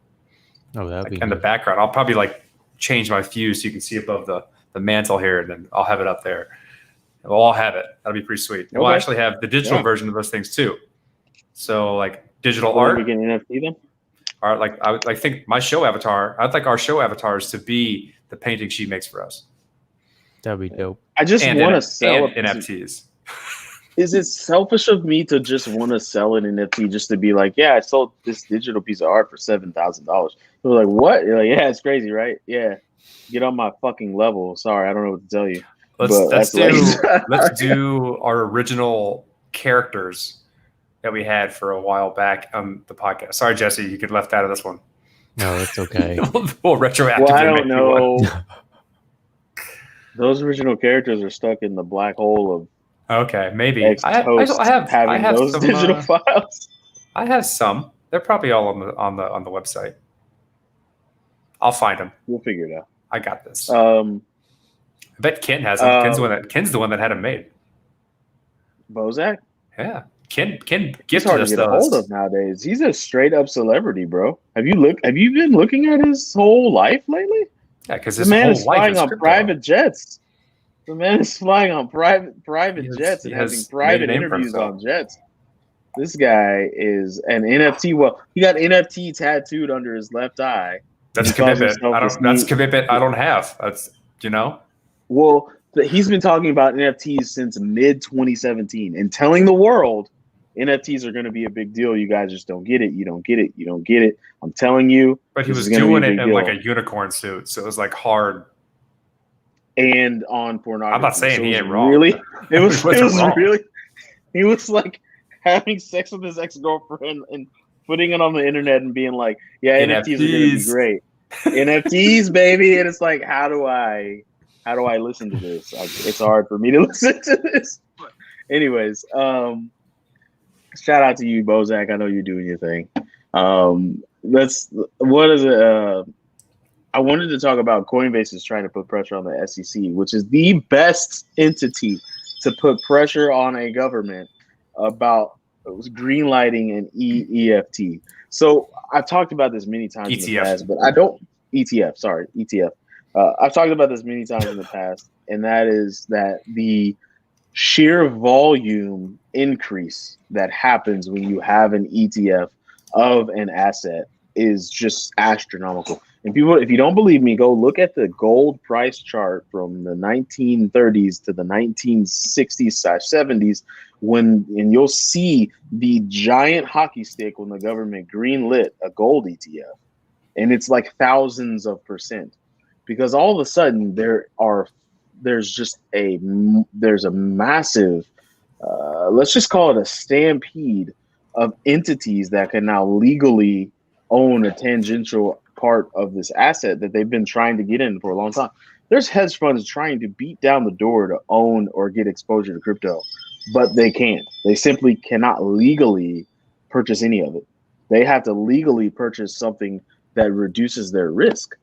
Oh, that'd be in the background. I'll probably like change my view so you can see above the mantle here, and then I'll have it up there. We'll all have it. That'll be pretty sweet. Okay. We'll actually have the digital version of those things too. So like digital art. We get an NFT then? Art, I think my show avatar, I'd like our show avatars to be the painting she makes for us. That'd be dope. I just And want to sell and NFTs. Is it selfish of me to just want to sell an NFT just to be like, yeah, I sold this digital piece of art for $7,000? They're like, what? You're like, yeah, it's crazy, right? Yeah, get on my fucking level. Sorry, I don't know what to tell you. Let's do our original characters that we had for a while back on the podcast. Sorry, Jesse, you get left out of this one. No, it's okay. We'll retroactively. Well, I don't make you one. know. Those original characters are stuck in the black hole of Okay, maybe. I have those some, digital files. I have some. They're probably all on the website. I'll find them. We'll figure it out. I got this. I bet Ken has them. Ken's the one that had them made. Bozak? Yeah. Ken He's gifted hard to us get a those. hold of nowadays. He's a straight up celebrity, bro. Have you been looking at his whole life lately? Yeah, because The his man whole is life flying is on crypto. private jets. The man is flying on private jets and having has private made a name for interviews himself. on jets. This guy is an NFT. Well, he got NFT tattooed under his left eye. That's He calls commitment. himself That's commitment I don't have. That's Well, he's been talking about NFTs since mid 2017 and telling the world NFTs are going to be a big deal. You guys just don't get it. You don't get it. You don't get it. I'm telling you. But he this was is gonna doing be a it big in deal. like a unicorn suit, so it was like hard. And on pornography. I'm not saying So he it ain't was wrong. Really, it was wrong. really. He was like having sex with his ex-girlfriend and putting it on the internet and being like, "Yeah, NFTs are going to be great, NFTs, baby." And it's like, how do I listen to this? It's hard for me to listen to this. But anyways, shout out to you, Bozak. I know you're doing your thing. What is it? I wanted to talk about Coinbase is trying to put pressure on the SEC, which is the best entity to put pressure on a government about greenlighting an EFT. So I've talked about this many times in the past, but I don't ETF. Sorry, ETF. I've talked about this many times in the past, and that is that the sheer volume increase that happens when you have an ETF of an asset is just astronomical. And people, if you don't believe me, go look at the gold price chart from the 1930s to the 1960s/70s, and you'll see the giant hockey stick when the government greenlit a gold ETF, and it's like thousands of %, because all of a sudden there's a massive, let's just call it a stampede of entities that can now legally own a tangential part of this asset that they've been trying to get in for a long time. There's hedge funds trying to beat down the door to own or get exposure to crypto, but they can't. They simply cannot legally purchase any of it. They have to legally purchase something that reduces their risk,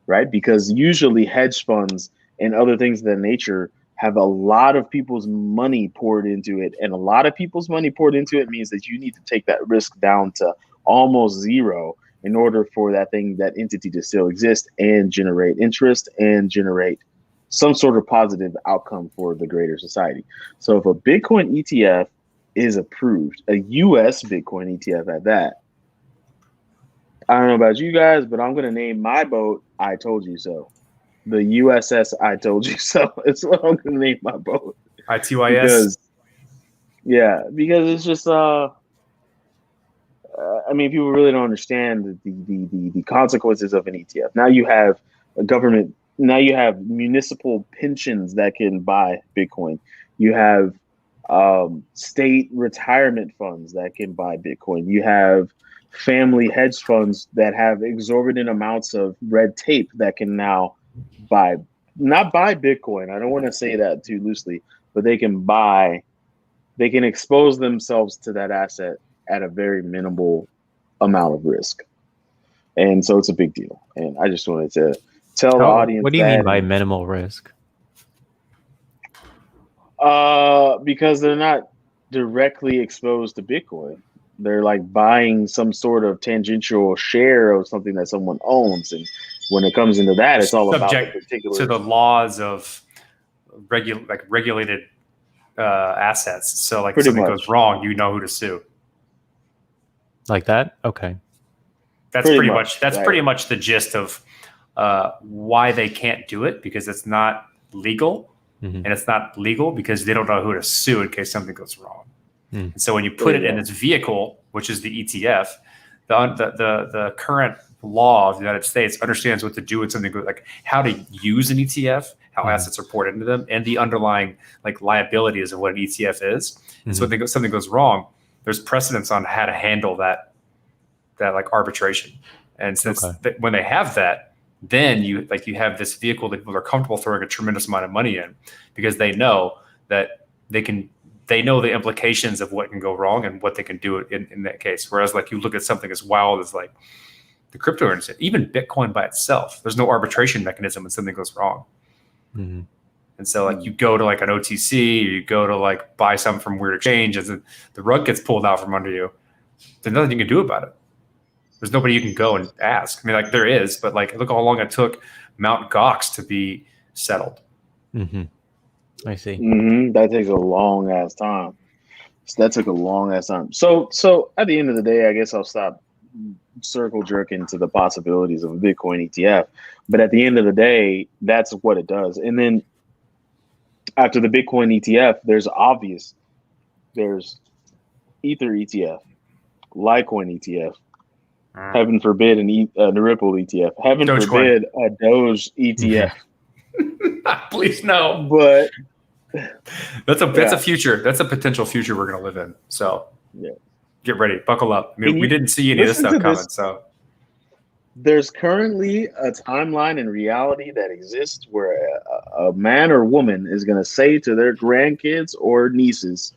right? Because usually hedge funds and other things of that nature have a lot of people's money poured into it, and a lot of people's money poured into it means that you need to take that risk down to almost zero in order for that entity to still exist and generate interest and generate some sort of positive outcome for the greater society. So if a Bitcoin ETF is approved, a US Bitcoin ETF at that, I don't know about you guys, but I'm going to name my boat I Told You So. The USS I Told You So. It's what I'm going to name my boat. ITYS. Because it's just I mean, people really don't understand the consequences of an ETF. Now you have a government. Now you have municipal pensions that can buy Bitcoin. You have state retirement funds that can buy Bitcoin. You have family hedge funds that have exorbitant amounts of red tape that can now not buy Bitcoin. I don't want to say that too loosely, but they can expose themselves to that asset at a very minimal amount of risk. And so it's a big deal. And I just wanted to tell the audience. What do you mean by minimal risk? Because they're not directly exposed to Bitcoin. They're like buying some sort of tangential share of something that someone owns. And when it comes into that, it's all about the particular to the laws of regulated assets. So like if something goes wrong, you know who to sue. Like that? Okay. That's pretty much the gist of why they can't do it, because it's not legal, Mhm. and it's not legal because they don't know who to sue in case something goes wrong. Mm. And so when you put it in this vehicle, which is the ETF, the current law of the United States understands what to do with something, like how to use an ETF, how assets are poured into them, and the underlying like liabilities of what an ETF is. And so when something goes wrong, there's precedence on how to handle that like arbitration. And since when they have that, then you have this vehicle that people are comfortable throwing a tremendous amount of money in because they know that they know the implications of what can go wrong and what they can do in that case. Whereas like you look at something as wild as like the cryptocurrency, even Bitcoin by itself, there's no arbitration mechanism when something goes wrong. Mm-hmm. And so like you go to like an OTC, or you go to like buy something from weird exchanges, and the rug gets pulled out from under you. There's nothing you can do about it. There's nobody you can go and ask. I mean, like there is, but like look how long it took Mt. Gox to be settled. Mm-hmm. I see. That takes a long ass time. That took a long ass time. So at the end of the day, I guess I'll stop circle jerking to the possibilities of a Bitcoin ETF. But at the end of the day, that's what it does. And then after the Bitcoin ETF, there's Ether ETF, Litecoin ETF, heaven forbid a Ripple ETF, heaven Dogecoin. forbid a Doge ETF. Please no. But that's a future. That's a potential future we're going to live in. So get ready, buckle up. I mean, we didn't see any of this stuff coming. So there's currently a timeline in reality that exists where a man or woman is going to say to their grandkids or nieces,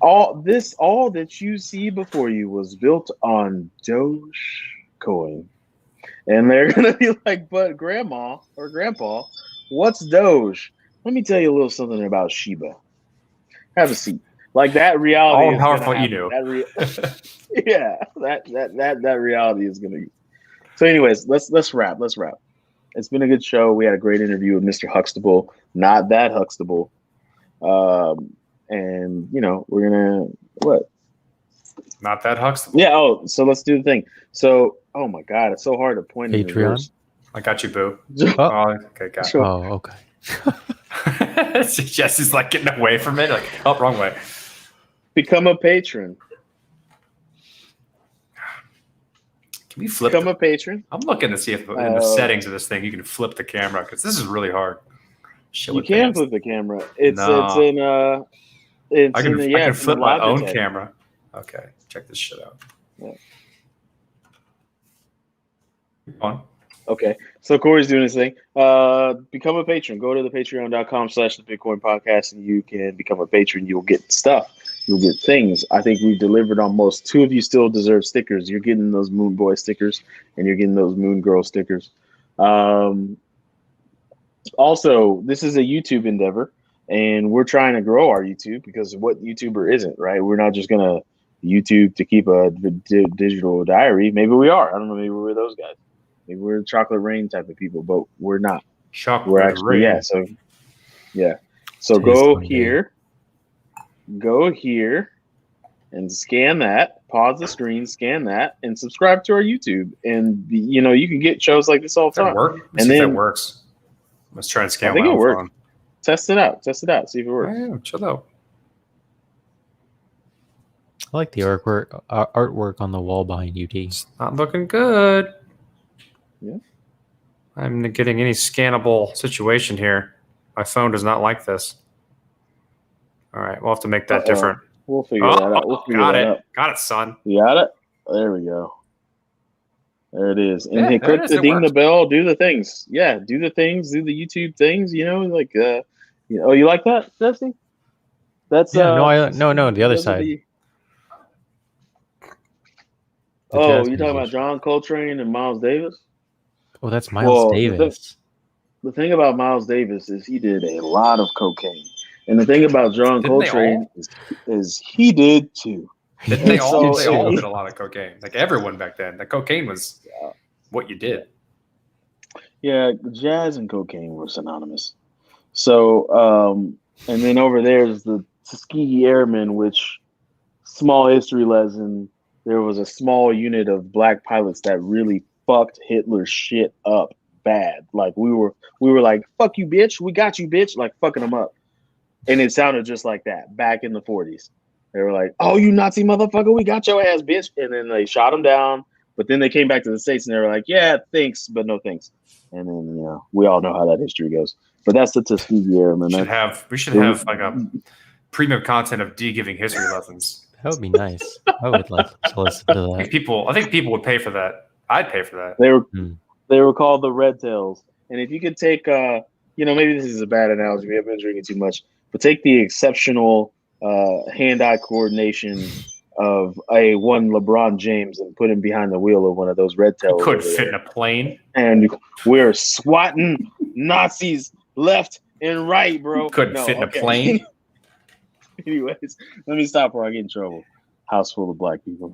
all that you see before you was built on Dogecoin. And they're going to be like, but grandma or grandpa, what's Doge? Let me tell you a little something about Shiba. Have a seat. Like that reality. All powerful, you know. That reality is going to. So, anyways, let's wrap. It's been a good show. We had a great interview with Mr. Huxtable, not that Huxtable. And we're gonna what? Not that Huxtable. Yeah. Oh, so let's do the thing. So, oh my God, it's so hard to point. Patreon. I got you, boo. Oh, okay, got it. Sure. Oh, okay. Jesse's like getting away from it. Like, oh, wrong way. Become a patron. Can we flip? Become a patron. I'm looking to see if in the settings of this thing you can flip the camera because this is really hard. You can flip the camera. I can flip my own camera. Okay, check this shit out. Yeah. On. Okay, so Corey's doing his thing. Become a patron. Go to the patreon.com/the Bitcoin podcast and you can become a patron. You'll get stuff. You'll get things. I think we've delivered on most. 2 of you still deserve stickers. You're getting those Moon Boy stickers and you're getting those Moon Girl stickers. Also, this is a YouTube endeavor and we're trying to grow our YouTube because what YouTuber isn't, right? We're not just going to YouTube to keep a digital diary. Maybe we are. I don't know. Maybe we're those guys. Maybe we're Chocolate Rain type of people, but we're not. We're actually, Rain. So go here and scan that, pause the screen, scan that, and subscribe to our YouTube. And you can get shows like this all the time. Work? Let's see if that works. Let's try and scan. I think it works. Test it out. See if it works. Yeah, chill out. I like the artwork on the wall behind UT. It's not looking good. Yeah. I'm not getting any scannable situation here. My phone does not like this. All right, we'll have to make that different. We'll figure that out. Got it, son. You got it? There we go. There it is. And Yeah, click the ding the bell, do the things. Yeah, do the things, do the YouTube things, you like you like that, Jessie? That's no, the other side. You're talking about John Coltrane and Miles Davis? Oh, that's Miles Davis. The thing about Miles Davis is he did a lot of cocaine. And the thing about John Coltrane is he did too. Didn't they all? They all did a lot of cocaine. Like everyone back then. The cocaine was what you did. Yeah, jazz and cocaine were synonymous. So, and then over there is the Tuskegee Airmen, which, small history lesson, there was a small unit of black pilots that really fucked Hitler's shit up. bad. Like we were like, fuck you, bitch. We got you, bitch. Like fucking them up. And it sounded just like that back in the 40s. They were like, oh, you Nazi motherfucker, we got your ass, bitch. And then they shot him down. But then they came back to the States and they were like, yeah, thanks, but no thanks. And then, we all know how that history goes. But that's the Tuskegee Airmen. We should have like a premium content of D giving history lessons. That would be nice. I would like to listen to that. I think people would pay for that. I'd pay for that. They were called the Red Tails. And if you could take, maybe this is a bad analogy. We haven't been drinking too much. But take the exceptional hand-eye coordination of one LeBron James and put him behind the wheel of one of those Red Tails. He couldn't fit in a plane. And we're swatting Nazis left and right, bro. Couldn't fit in a plane. Anyways, let me stop before I get in trouble. House full of black people.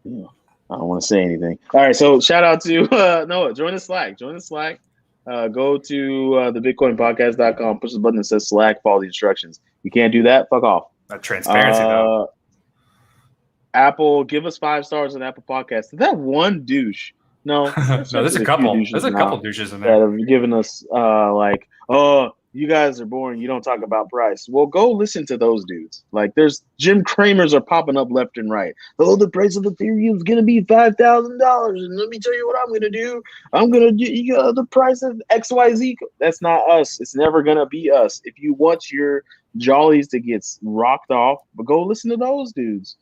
Yeah, I don't want to say anything. All right, so shout out to Noah. Join the Slack. Go to thebitcoinpodcast.com, push the button that says Slack, follow the instructions. You can't do that? Fuck off. That transparency, though. Apple, give us 5 stars on Apple Podcasts. Is that one douche? No. There's a couple. There's a couple douches in there that have given us you guys are boring. You don't talk about price. Well, go listen to those dudes. Like, there's Jim Cramers are popping up left and right. Oh, the price of Ethereum is going to be $5,000. And let me tell you what I'm going to do. I'm going to do the price of XYZ. That's not us. It's never going to be us. If you want your jollies to get rocked off, but go listen to those dudes.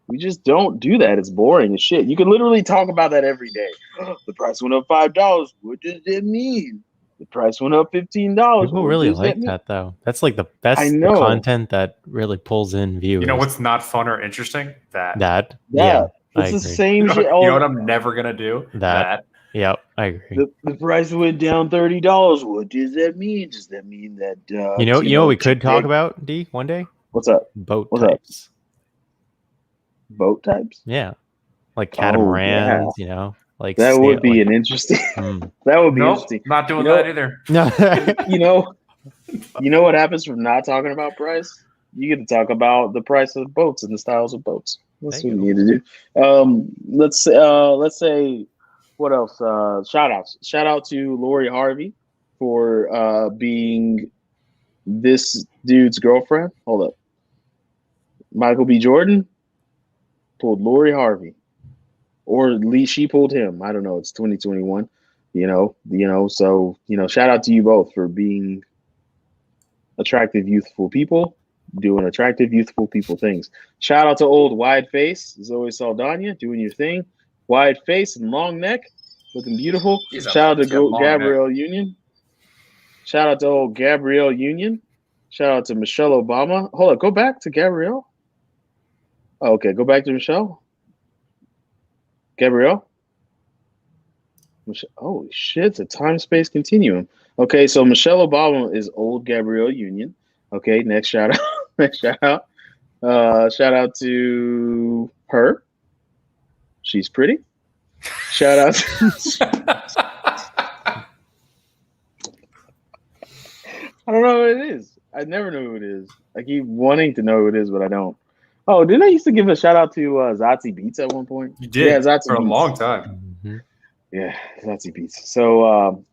We just don't do that. It's boring as shit. You can literally talk about that every day. The price went up $5. What does it mean? The price went up $15. People really like that, though. That's like the content that really pulls in viewers. You know what's not fun or interesting? That. Yeah. It's the same shit. You know what I'm never gonna do? That. Yep, I agree. The price went down $30. What does that mean? Does that mean that you know what we could talk about, D, one day? What's up? Boat types. Boat types? Yeah. Like catamarans, like that would be an interesting. That would be interesting. Not doing that either. No. you know what happens from not talking about price? You get to talk about the price of boats and the styles of boats. That's what you need to do. Let's say what else? Shout outs. Shout out to Lori Harvey for being this dude's girlfriend. Hold up. Michael B. Jordan pulled Lori Harvey. Or at least she pulled him. I don't know. It's 2021, So shout out to you both for being attractive, youthful people, doing attractive, youthful people things. Shout out to old wide face Zoe Saldana doing your thing, wide face and long neck, looking beautiful. Shout out to Gabrielle Union. Shout out to old Gabrielle Union. Shout out to Michelle Obama. Hold up, go back to Gabrielle. Oh, okay, go back to Michelle. Gabrielle? Holy shit, it's a time-space continuum. Okay, so Michelle Obama is old Gabrielle Union. Okay, next shout out. Shout out to her. She's pretty. Shout out to I don't know who it is. I never know who it is. I keep wanting to know who it is, but I don't. Oh, didn't I used to give a shout out to Zazie Beats at one point? You did. Yeah, Zazie for a Beats. long time. Mm-hmm. Yeah, Zazie Beats. So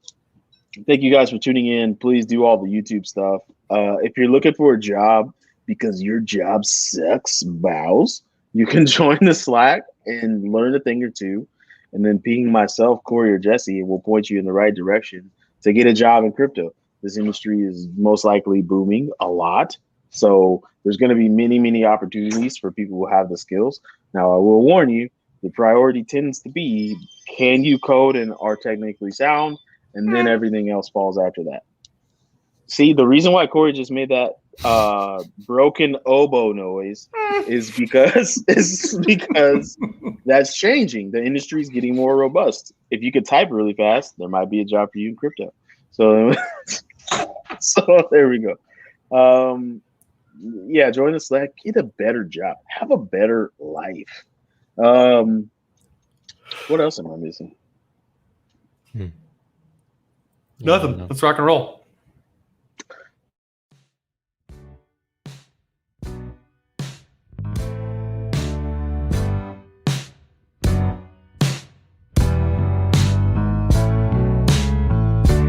thank you guys for tuning in. Please do all the YouTube stuff. If you're looking for a job because your job sucks, bows, you can join the Slack and learn a thing or two. And then ping myself, Corey, or Jessie, and we'll point you in the right direction to get a job in crypto. This industry is most likely booming a lot. So there's going to be many, many opportunities for people who have the skills. Now, I will warn you, the priority tends to be, can you code and are technically sound? And then everything else falls after that. See, the reason why Corey just made that broken oboe noise is because that's changing. The industry is getting more robust. If you could type really fast, there might be a job for you in crypto. So, so there we go. Yeah, join the Slack, get a better job, have a better life. What else am I missing? Nothing. Let's rock and roll.